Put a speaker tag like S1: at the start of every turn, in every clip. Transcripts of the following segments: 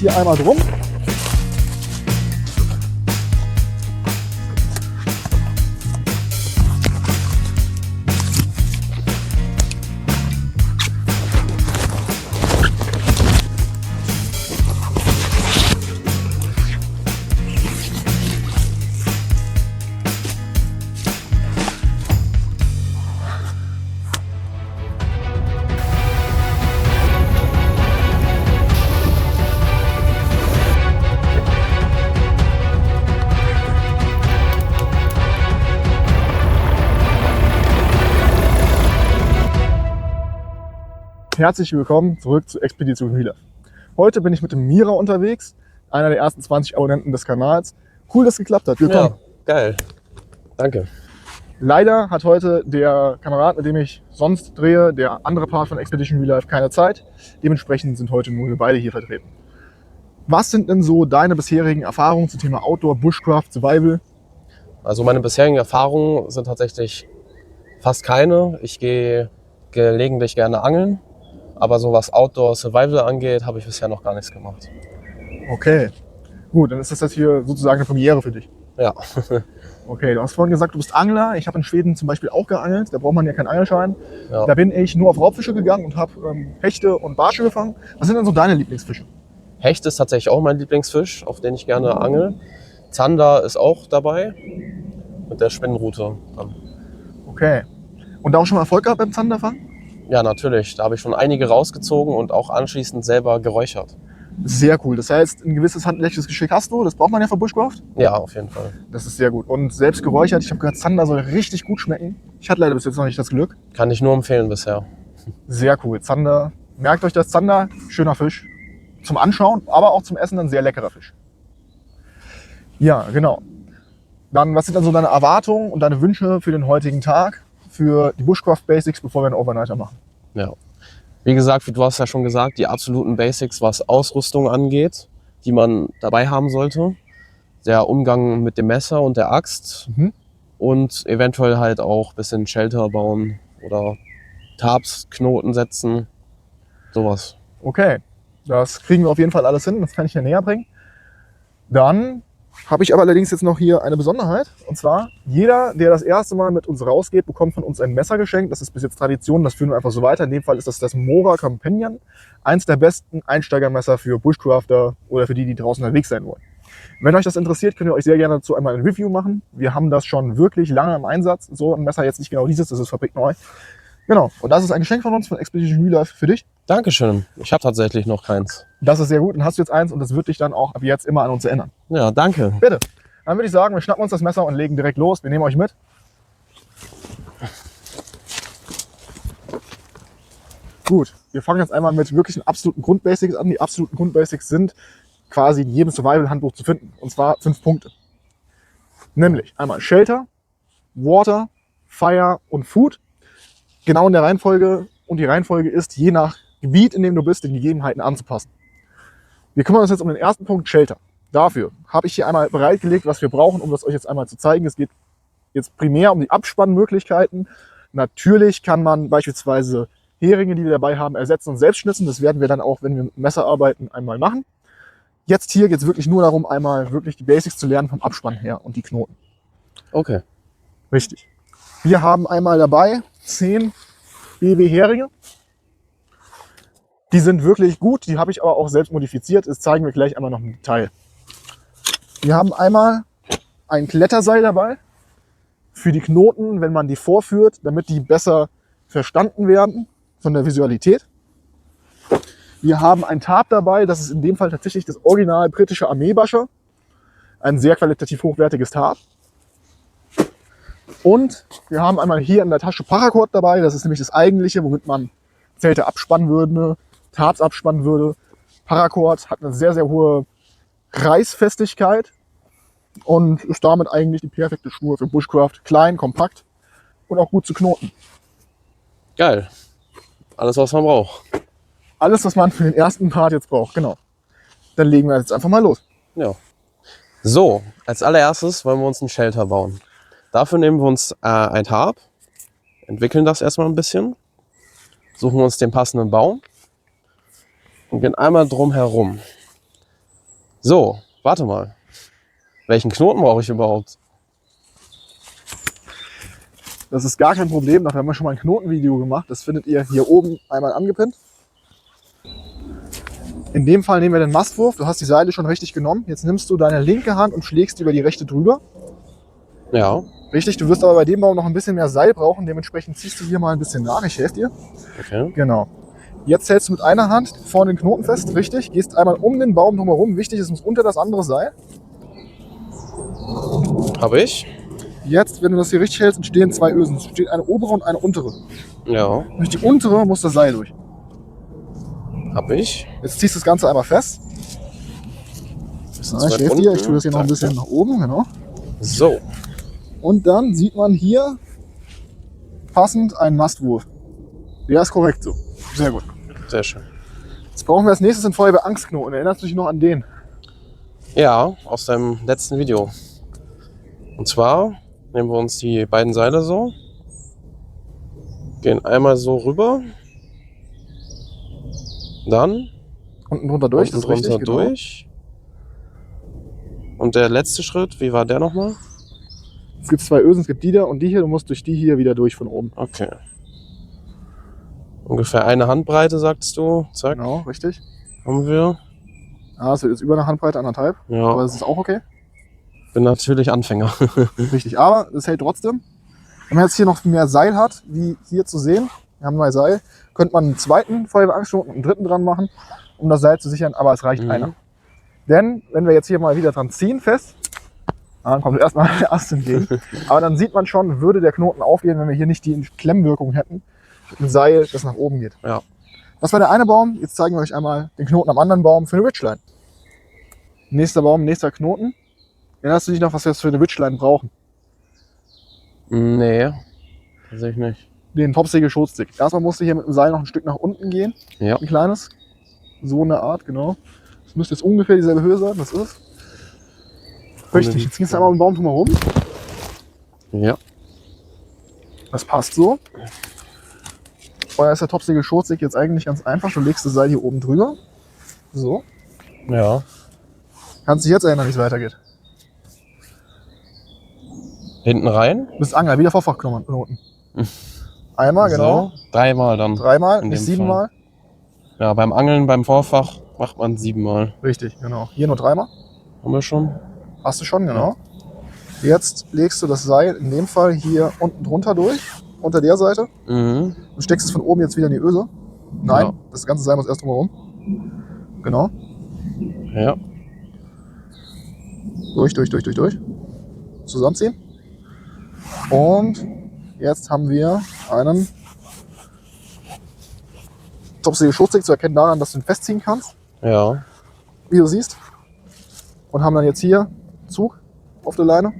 S1: hier einmal drum. Herzlich willkommen zurück zu Expedition Real Life. Heute bin ich mit dem Mira unterwegs, einer der ersten 20 Abonnenten des Kanals. Cool, dass es geklappt hat. Willkommen.
S2: Ja, geil. Danke.
S1: Leider hat heute der Kamerad, mit dem ich sonst drehe, der andere Part von Expedition Real Life, keine Zeit. Dementsprechend sind heute nur wir beide hier vertreten. Was sind denn so deine bisherigen Erfahrungen zum Thema Outdoor, Bushcraft, Survival?
S2: Also meine bisherigen Erfahrungen sind tatsächlich fast keine. Ich gehe gelegentlich gerne angeln, aber so was Outdoor Survival angeht, habe ich bisher noch gar nichts gemacht.
S1: Okay, gut, dann ist das jetzt hier sozusagen eine Premiere für dich.
S2: Ja.
S1: Okay, du hast vorhin gesagt, du bist Angler. Ich habe in Schweden zum Beispiel auch geangelt. Da braucht man ja keinen Angelschein.
S2: Ja.
S1: Da bin ich nur auf Raubfische gegangen und habe Hechte und Barsche gefangen. Was sind denn so deine Lieblingsfische?
S2: Hecht ist tatsächlich auch mein Lieblingsfisch, auf den ich gerne angel. Zander ist auch dabei mit der Spinnenrute dann.
S1: Okay. Und da auch schon mal Erfolg gehabt beim Zanderfang?
S2: Ja, natürlich. Da habe ich schon einige rausgezogen und auch anschließend selber geräuchert.
S1: Sehr cool. Das heißt, ein gewisses handwerkliches Geschick hast du. Das braucht man ja für Bushcraft.
S2: Ja, auf jeden Fall.
S1: Das ist sehr gut. Und selbst geräuchert, ich habe gehört, Zander soll richtig gut schmecken. Ich hatte leider bis jetzt noch nicht das Glück.
S2: Kann ich nur empfehlen bisher.
S1: Sehr cool. Zander. Merkt euch das, Zander, schöner Fisch. Zum Anschauen, aber auch zum Essen ein sehr leckerer Fisch. Ja, genau. Dann, was sind dann so deine Erwartungen und deine Wünsche für den heutigen Tag, für die Bushcraft Basics, bevor wir einen Overnighter machen?
S2: Ja. Wie gesagt, wie du hast ja schon gesagt, die absoluten Basics, was Ausrüstung angeht, die man dabei haben sollte. Der Umgang mit dem Messer und der Axt und eventuell halt auch ein bisschen Shelter bauen oder Tarps, Knoten setzen, sowas.
S1: Okay, das kriegen wir auf jeden Fall alles hin, das kann ich hier näher bringen. Dann habe ich aber allerdings jetzt noch hier eine Besonderheit. Und zwar, jeder, der das erste Mal mit uns rausgeht, bekommt von uns ein Messer geschenkt. Das ist bis jetzt Tradition, das führen wir einfach so weiter. In dem Fall ist das Mora Companion. Eins der besten Einsteigermesser für Bushcrafter oder für die, die draußen unterwegs sein wollen. Wenn euch das interessiert, könnt ihr euch sehr gerne dazu einmal ein Review machen. Wir haben das schon wirklich lange im Einsatz. So ein Messer jetzt nicht genau dieses, das ist verpickt neu. Genau, und das ist ein Geschenk von uns, von Expedition Real Life für dich.
S2: Dankeschön. Ich habe tatsächlich noch keins.
S1: Das ist sehr gut, dann hast du jetzt eins und das wird dich dann auch ab jetzt immer an uns erinnern.
S2: Ja, danke.
S1: Bitte. Dann würde ich sagen, wir schnappen uns das Messer und legen direkt los. Wir nehmen euch mit. Gut, wir fangen jetzt einmal mit wirklichen absoluten Grundbasics an. Die absoluten Grundbasics sind quasi in jedem Survival-Handbuch zu finden. Und zwar 5 Punkte. Nämlich einmal Shelter, Water, Fire und Food. Genau in der Reihenfolge. Und die Reihenfolge ist, je nach Gebiet, in dem du bist, den Gegebenheiten anzupassen. Wir kümmern uns jetzt um den ersten Punkt, Shelter. Dafür habe ich hier einmal bereitgelegt, was wir brauchen, um das euch jetzt einmal zu zeigen. Es geht jetzt primär um die Abspannmöglichkeiten. Natürlich kann man beispielsweise Heringe, die wir dabei haben, ersetzen und selbst schnitzen. Das werden wir dann auch, wenn wir mit dem Messer arbeiten, einmal machen. Jetzt hier geht es wirklich nur darum, einmal wirklich die Basics zu lernen vom Abspann her und die Knoten.
S2: Okay.
S1: Richtig. Wir haben einmal dabei 10 BW Heringe. Die sind wirklich gut, die habe ich aber auch selbst modifiziert. Das zeigen wir gleich einmal noch im Detail. Wir haben einmal ein Kletterseil dabei für die Knoten, wenn man die vorführt, damit die besser verstanden werden von der Visualität. Wir haben ein Tarp dabei, das ist in dem Fall tatsächlich das original britische Armeebascher. Ein sehr qualitativ hochwertiges Tarp. Und wir haben einmal hier in der Tasche Paracord dabei, das ist nämlich das eigentliche, womit man Zelte abspannen würde, Tarps abspannen würde. Paracord hat eine sehr, sehr hohe Reißfestigkeit und ist damit eigentlich die perfekte Schnur für Bushcraft. Klein, kompakt und auch gut zu knoten.
S2: Geil. Alles, was man braucht.
S1: Alles, was man für den ersten Part jetzt braucht, genau. Dann legen wir jetzt einfach mal los.
S2: Ja. So, als allererstes wollen wir uns ein Shelter bauen. Dafür nehmen wir uns ein Tarp, entwickeln das erstmal ein bisschen, suchen uns den passenden Baum und gehen einmal drum herum. So, warte mal. Welchen Knoten brauche ich überhaupt?
S1: Das ist gar kein Problem, dafür haben wir schon mal ein Knotenvideo gemacht. Das findet ihr hier oben einmal angepinnt. In dem Fall nehmen wir den Mastwurf. Du hast die Seile schon richtig genommen. Jetzt nimmst du deine linke Hand und schlägst über die rechte drüber.
S2: Ja.
S1: Richtig, du wirst aber bei dem Baum noch ein bisschen mehr Seil brauchen. Dementsprechend ziehst du hier mal ein bisschen nach. Ich helfe dir.
S2: Okay.
S1: Genau. Jetzt hältst du mit einer Hand vorne den Knoten fest. Richtig. Gehst einmal um den Baum drumherum. Wichtig, es muss unter das andere Seil.
S2: Habe ich?
S1: Jetzt, wenn du das hier richtig hältst, entstehen zwei Ösen. Es steht eine obere und eine untere.
S2: Ja.
S1: Durch die untere muss das Seil durch.
S2: Habe ich.
S1: Jetzt ziehst du das Ganze einmal fest.
S2: Bisschen
S1: Ich helfe dir. Ich tue das hier noch ein bisschen nach oben. Genau.
S2: So.
S1: Und dann sieht man hier passend einen Mastwurf. Der ist korrekt so. Sehr gut.
S2: Sehr schön.
S1: Jetzt brauchen wir als nächstes den Feuerwehr-Angstknoten. Erinnerst du dich noch an den?
S2: Ja, aus deinem letzten Video. Und zwar nehmen wir uns die beiden Seile so, gehen einmal so rüber, dann
S1: Unten drunter durch,
S2: unten drunter durch. Und der letzte Schritt, wie war der nochmal?
S1: Genau. Es gibt zwei Ösen, es gibt die da und die hier. Du musst durch die hier wieder durch von oben.
S2: Okay. Ungefähr eine Handbreite, sagtest du. Zack,
S1: Genau, richtig.
S2: haben wir.
S1: Ah, es wird jetzt über eine Handbreite, 1,5.
S2: Ja,
S1: Aber das ist auch okay.
S2: bin natürlich Anfänger.
S1: Richtig, aber es hält trotzdem. Wenn man jetzt hier noch mehr Seil hat, wie hier zu sehen, wir haben 2 Seil, könnte man einen zweiten Feuerwehr-Angstknoten und einen dritten dran machen, um das Seil zu sichern, aber es reicht einer. Denn wenn wir jetzt hier mal wieder dran ziehen fest, dann kommt erstmal der Ast entgegen. Aber dann sieht man schon, würde der Knoten aufgehen, wenn wir hier nicht die Klemmwirkung hätten, ein Seil, das nach oben geht.
S2: Ja.
S1: Das war der eine Baum. Jetzt zeigen wir euch einmal den Knoten am anderen Baum für eine Ridgeline. Nächster Baum, nächster Knoten. Erinnerst du dich noch, was wir jetzt für eine Ridgeline brauchen?
S2: Nee, tatsächlich nicht.
S1: Den Topsäge-Schotstick. Erstmal musst du hier mit dem Seil noch ein Stück nach unten gehen.
S2: Ja.
S1: Ein kleines. So eine Art, genau. Das müsste jetzt ungefähr dieselbe Höhe sein, das ist es. Richtig, jetzt gehst du einmal um den Baum drumherum.
S2: Ja.
S1: Das passt so. Vorher ist der Topsäge-Schotstick jetzt eigentlich ganz einfach. Du legst das Seil hier oben drüber. So.
S2: Ja.
S1: Kannst dich jetzt erinnern, wie es weitergeht.
S2: Hinten rein.
S1: Du bist Angler, wieder Vorfachknoten. Einmal, genau.
S2: So, dreimal dann.
S1: Dreimal,
S2: In
S1: nicht
S2: dem
S1: 7-mal.
S2: Ja, beim Angeln, beim Vorfach macht man 7-mal.
S1: Richtig, genau. Hier nur 3-mal.
S2: Haben wir schon?
S1: Hast du schon, genau. Jetzt legst du das Seil in dem Fall hier unten drunter durch, unter der Seite.
S2: Mhm.
S1: Und steckst es von oben jetzt wieder in die Öse. Nein,
S2: Ja.
S1: das ganze Seil muss erst drumherum. Genau.
S2: Ja.
S1: Durch. Zusammenziehen. Und jetzt haben wir einen Topsäge-Schotstick zu erkennen daran, dass du ihn festziehen kannst,
S2: Ja.
S1: wie du siehst. Und haben dann jetzt hier Zug auf der Leine.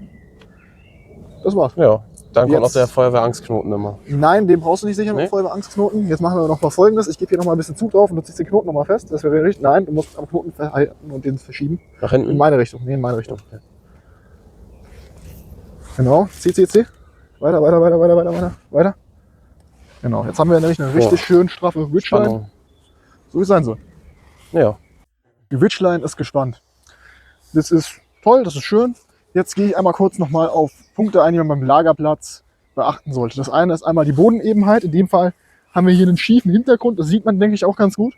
S1: Das war's.
S2: Ja. Dann kommt
S1: Jetzt-
S2: auch der Feuerwehr-Angstknoten immer.
S1: Nein, den brauchst du nicht sichern
S2: Nee.
S1: mit Feuerwehr-Angstknoten. Jetzt machen wir noch mal Folgendes. Ich gebe hier noch mal ein bisschen Zug drauf und du ziehst den Knoten noch mal fest. Das wäre richtig. Nein, du musst am Knoten halten und den verschieben.
S2: Nach
S1: In
S2: hinten?
S1: meine Richtung. Nee, in meine Richtung. Genau. Zieh. Weiter. Genau. Jetzt haben wir nämlich eine richtig schön straffe Ridgeline.
S2: Spannung.
S1: So wie es sein soll.
S2: Ja.
S1: Die Ridgeline ist gespannt. Das ist toll, das ist schön. Jetzt gehe ich einmal kurz nochmal auf Punkte ein, die man beim Lagerplatz beachten sollte. Das eine ist einmal die Bodenebenheit. In dem Fall haben wir hier einen schiefen Hintergrund. Das sieht man, denke ich, auch ganz gut.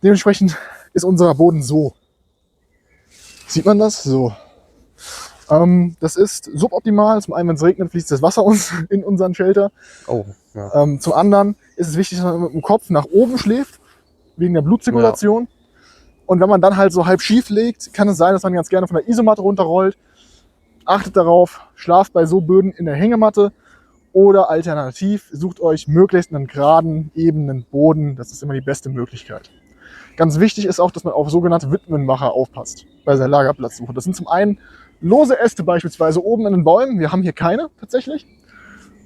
S1: Dementsprechend ist unser Boden so. Sieht man das? So. Das ist suboptimal. Zum einen, wenn es regnet, fließt das Wasser uns in unseren Shelter.
S2: Oh. Ja.
S1: Zum anderen ist es wichtig, dass man mit dem Kopf nach oben schläft, wegen der Blutzirkulation. Und wenn man dann halt so halb schief liegt, kann es sein, dass man ganz gerne von der Isomatte runterrollt. Achtet darauf, schlaft bei so Böden in der Hängematte oder alternativ sucht euch möglichst einen geraden, ebenen Boden. Das ist immer die beste Möglichkeit. Ganz wichtig ist auch, dass man auf sogenannte Witwenmacher aufpasst bei der Lagerplatzsuche. Das sind zum einen lose Äste beispielsweise oben in den Bäumen. Wir haben hier keine tatsächlich.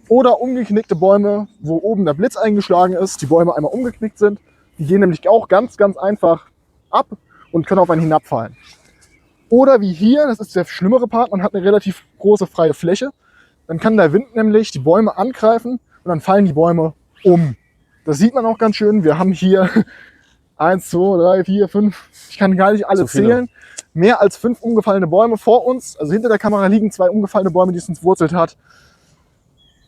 S1: Oder umgeknickte Bäume, wo oben der Blitz eingeschlagen ist, die Bäume einmal umgeknickt sind. Die gehen nämlich auch ganz, ganz einfach ab und können auf einen hinabfallen. Oder wie hier, das ist der schlimmere Part, man hat eine relativ große freie Fläche. Dann kann der Wind nämlich die Bäume angreifen und dann fallen die Bäume um. Das sieht man auch ganz schön. Wir haben hier 1, 2, 3, 4, 5. Ich kann gar nicht alle
S2: Zu viele.
S1: zählen. Mehr als 5 umgefallene Bäume vor uns. Also hinter der Kamera liegen 2 umgefallene Bäume, die es entwurzelt hat.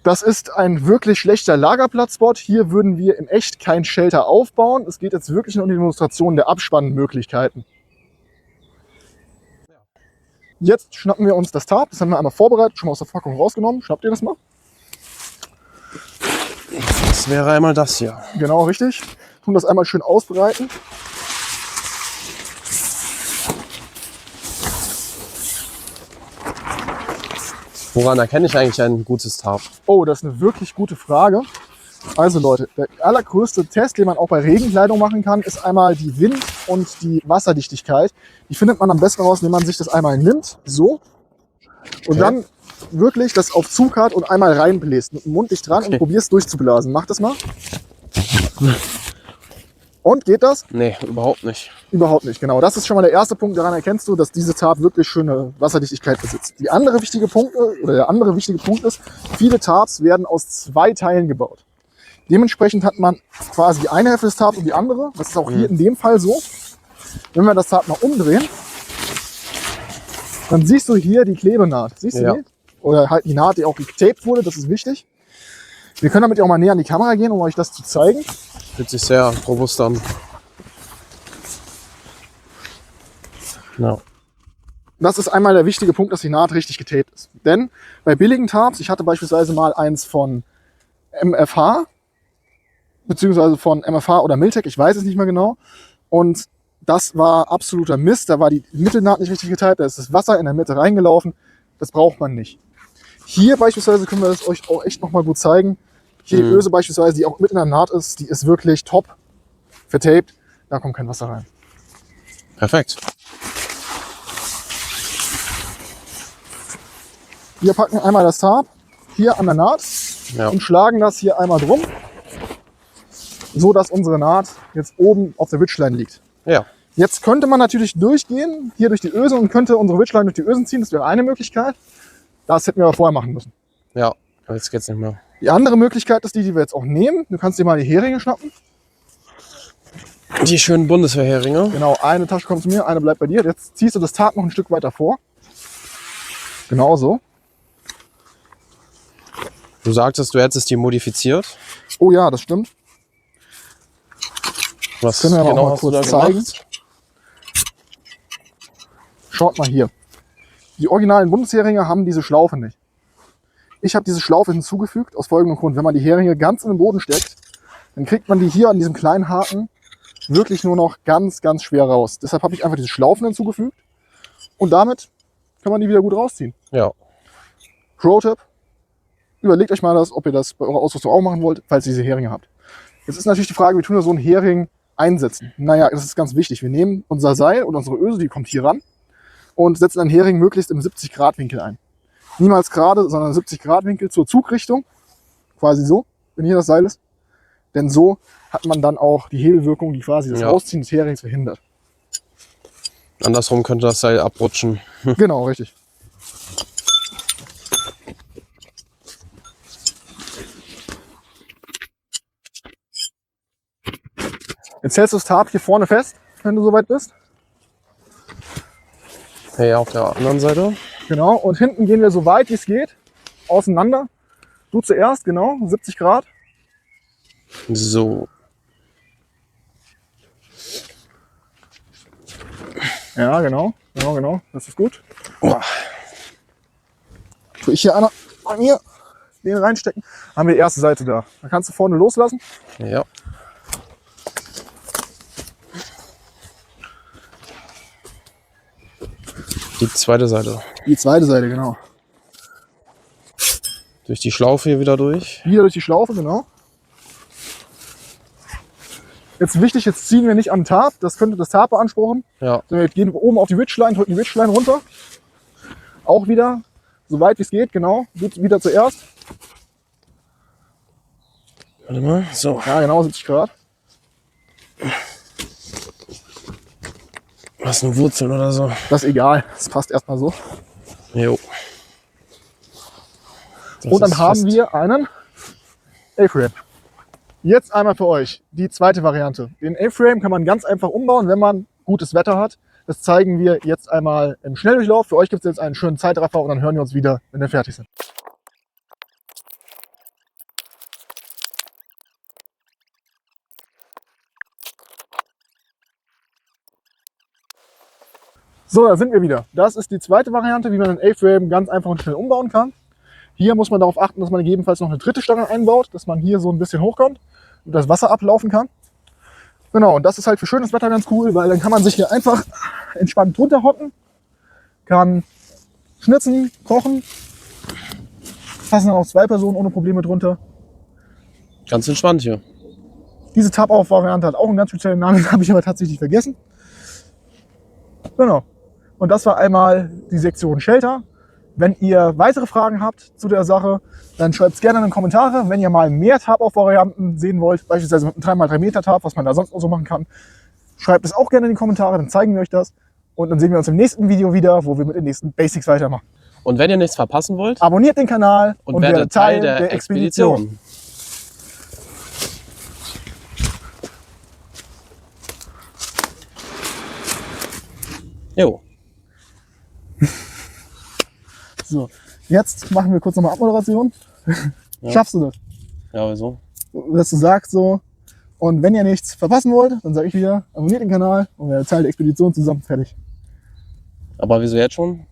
S1: Das ist ein wirklich schlechter Lagerplatzspot. Hier würden wir in echt kein Shelter aufbauen. Es geht jetzt wirklich nur um die Demonstration der Abspannmöglichkeiten. Jetzt schnappen wir uns das Tarp. Das haben wir einmal vorbereitet, schon mal aus der Packung rausgenommen. Schnappt ihr das mal?
S2: Das wäre einmal das hier.
S1: Genau, richtig. Tun das einmal schön ausbreiten.
S2: Woran erkenne ich eigentlich ein gutes Tarp?
S1: Oh, das ist eine wirklich gute Frage. Also Leute, der allergrößte Test, den man auch bei Regenkleidung machen kann, ist einmal die Wind- und die Wasserdichtigkeit. Die findet man am besten raus, indem man sich das einmal nimmt, so. Und
S2: Okay.
S1: dann wirklich das auf Zug hat und einmal reinbläst. Mit dem Mund dicht dran und probierst durchzublasen. Mach das mal. Und geht das?
S2: Nee, überhaupt nicht.
S1: Überhaupt nicht, genau. Das ist schon mal der erste Punkt. Daran erkennst du, dass diese Tarp wirklich schöne Wasserdichtigkeit besitzt. Der andere wichtige Punkt ist, viele Tarps werden aus 2 Teilen gebaut. Dementsprechend hat man quasi die eine Hälfte des Tarps und die andere. Das ist auch hier in dem Fall so. Wenn wir das Tarp mal umdrehen, dann siehst du hier die Klebenaht. Siehst du
S2: Ja.
S1: die? Oder halt die Naht, die auch getaped wurde. Das ist wichtig. Wir können damit auch mal näher an die Kamera gehen, um euch das zu zeigen.
S2: Fühlt sich sehr robust an. Ja.
S1: Das ist einmal der wichtige Punkt, dass die Naht richtig getaped ist. Denn bei billigen Tarps, ich hatte beispielsweise mal eins von MFH, beziehungsweise von MFH oder Miltec, ich weiß es nicht mehr genau. Und das war absoluter Mist. Da war die Mittelnaht nicht richtig getaped, da ist das Wasser in der Mitte reingelaufen. Das braucht man nicht. Hier beispielsweise können wir das euch auch echt nochmal gut zeigen. Hier die Öse beispielsweise, die auch mit in der Naht ist, die ist wirklich top vertaped. Da kommt kein Wasser rein.
S2: Perfekt.
S1: Wir packen einmal das Tarp hier an der Naht
S2: Ja.
S1: und schlagen das hier einmal drum, so dass unsere Naht jetzt oben auf der Ridgeline liegt.
S2: Ja.
S1: Jetzt könnte man natürlich durchgehen, hier durch die Öse und könnte unsere Ridgeline durch die Ösen ziehen. Das wäre eine Möglichkeit. Das hätten wir aber vorher machen müssen.
S2: Ja. Jetzt geht's nicht mehr.
S1: Die andere Möglichkeit ist die, die wir jetzt auch nehmen. Du kannst dir mal die Heringe schnappen.
S2: Die schönen Bundeswehrheringe.
S1: Genau, eine Tasche kommt zu mir, eine bleibt bei dir. Jetzt ziehst du das Tarp noch ein Stück weiter vor. Genau so.
S2: Du sagtest, du hättest die modifiziert.
S1: Oh ja, das stimmt.
S2: Was
S1: Können wir aber auch mal
S2: hast du
S1: kurz
S2: da
S1: zeigen.
S2: gemacht?
S1: Schaut mal hier. Die originalen Bundesheringe haben diese Schlaufe nicht. Ich habe diese Schlaufe hinzugefügt, aus folgendem Grund. Wenn man die Heringe ganz in den Boden steckt, dann kriegt man die hier an diesem kleinen Haken wirklich nur noch ganz, ganz schwer raus. Deshalb habe ich einfach diese Schlaufen hinzugefügt und damit kann man die wieder gut rausziehen.
S2: Ja.
S1: Pro-Tipp, überlegt euch mal das, ob ihr das bei eurer Ausrüstung auch machen wollt, falls ihr diese Heringe habt. Jetzt ist natürlich die Frage, wie tun wir so einen Hering einsetzen? Naja, das ist ganz wichtig. Wir nehmen unser Seil und unsere Öse, die kommt hier ran und setzen einen Hering möglichst im 70-Grad-Winkel ein. Niemals gerade, sondern 70-Grad-Winkel zur Zugrichtung. Quasi so, wenn hier das Seil ist. Denn so hat man dann auch die Hebelwirkung, die quasi das Rausziehen des Herings verhindert.
S2: Andersrum könnte das Seil abrutschen.
S1: Genau, richtig. Jetzt hältst du das Tarp hier vorne fest, wenn du soweit bist.
S2: Hey, auf der anderen Seite.
S1: Genau, und hinten gehen wir so weit wie es geht auseinander. Du zuerst, genau, 70 Grad.
S2: So.
S1: Ja, genau, das ist gut.
S2: Oh.
S1: Tue ich hier einer bei mir den reinstecken. Haben wir die erste Seite da. Da kannst du vorne loslassen.
S2: Ja. Die zweite Seite.
S1: Die zweite Seite, genau.
S2: Durch die Schlaufe hier wieder durch.
S1: Wieder durch die Schlaufe, genau. Jetzt wichtig, jetzt ziehen wir nicht am Tarp. Das könnte das Tarp beanspruchen.
S2: Ja.
S1: Wir gehen oben auf die Ridgeline, drücken die Ridgeline runter. Auch wieder, so weit wie es geht, genau. Wieder zuerst.
S2: Warte mal. So.
S1: Ja, genau, 70 Grad.
S2: Was, eine Wurzel oder so?
S1: Das ist egal, das passt erstmal so.
S2: Jo. Das
S1: Und dann
S2: ist
S1: haben
S2: fest.
S1: wir einen A-Frame. Jetzt einmal für euch die zweite Variante. Den A-Frame kann man ganz einfach umbauen, wenn man gutes Wetter hat. Das zeigen wir jetzt einmal im Schnelldurchlauf. Für euch gibt es jetzt einen schönen Zeitraffer und dann hören wir uns wieder, wenn wir fertig sind. So, da sind wir wieder. Das ist die zweite Variante, wie man einen A-Frame ganz einfach und schnell umbauen kann. Hier muss man darauf achten, dass man gegebenenfalls noch eine dritte Stange einbaut, dass man hier so ein bisschen hochkommt und das Wasser ablaufen kann. Genau, und das ist halt für schönes Wetter ganz cool, weil dann kann man sich hier einfach entspannt drunter hocken, kann schnitzen, kochen, passen dann auch 2 Personen ohne Probleme drunter.
S2: Ganz entspannt hier.
S1: Diese Tab-Auf-Variante hat auch einen ganz speziellen Namen, den habe ich aber tatsächlich vergessen. Genau. Und das war einmal die Sektion Shelter. Wenn ihr weitere Fragen habt zu der Sache, dann schreibt es gerne in die Kommentare. Wenn ihr mal mehr Tab-Auf-Varianten sehen wollt, beispielsweise mit einem 3x3 Meter Tab, was man da sonst noch so machen kann, schreibt es auch gerne in die Kommentare, dann zeigen wir euch das. Und dann sehen wir uns im nächsten Video wieder, wo wir mit den nächsten Basics weitermachen.
S2: Und wenn ihr nichts verpassen wollt,
S1: Abonniert den Kanal
S2: und werdet Teil der Expedition. Jo.
S1: So, jetzt machen wir kurz nochmal Abmoderation.
S2: Ja.
S1: Schaffst du das?
S2: Ja, wieso?
S1: Dass du sagst so, und wenn ihr nichts verpassen wollt, dann sage ich wieder, abonniert den Kanal und werdet Teil der Expedition zusammen. Fertig.
S2: Aber wieso jetzt schon?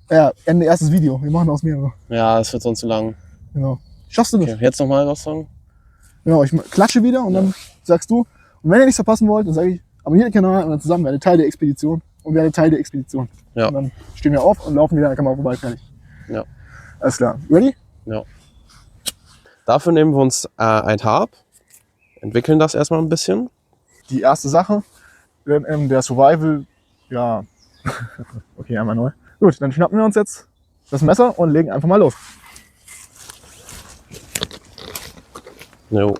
S1: Ja, Ende erstes Video. Wir machen aus mehrere.
S2: Ja, das wird sonst zu lang.
S1: Genau. Schaffst du das?
S2: Okay, jetzt nochmal was sagen?
S1: Genau, ich klatsche wieder und dann sagst du, und wenn ihr nichts verpassen wollt, dann sage ich, abonniert den Kanal und dann zusammen werdet Teil der Expedition und werdet Teil der Expedition.
S2: Ja.
S1: Und dann stehen wir auf und laufen wieder an der Kamera vorbei. Fertig.
S2: Ja.
S1: Alles klar. Ready?
S2: Ja. Dafür nehmen wir uns ein Tab, entwickeln das erstmal ein bisschen.
S1: Die erste Sache, der Survival, ja, okay, einmal neu. Gut, dann schnappen wir uns jetzt das Messer und legen einfach mal los.
S2: Jo.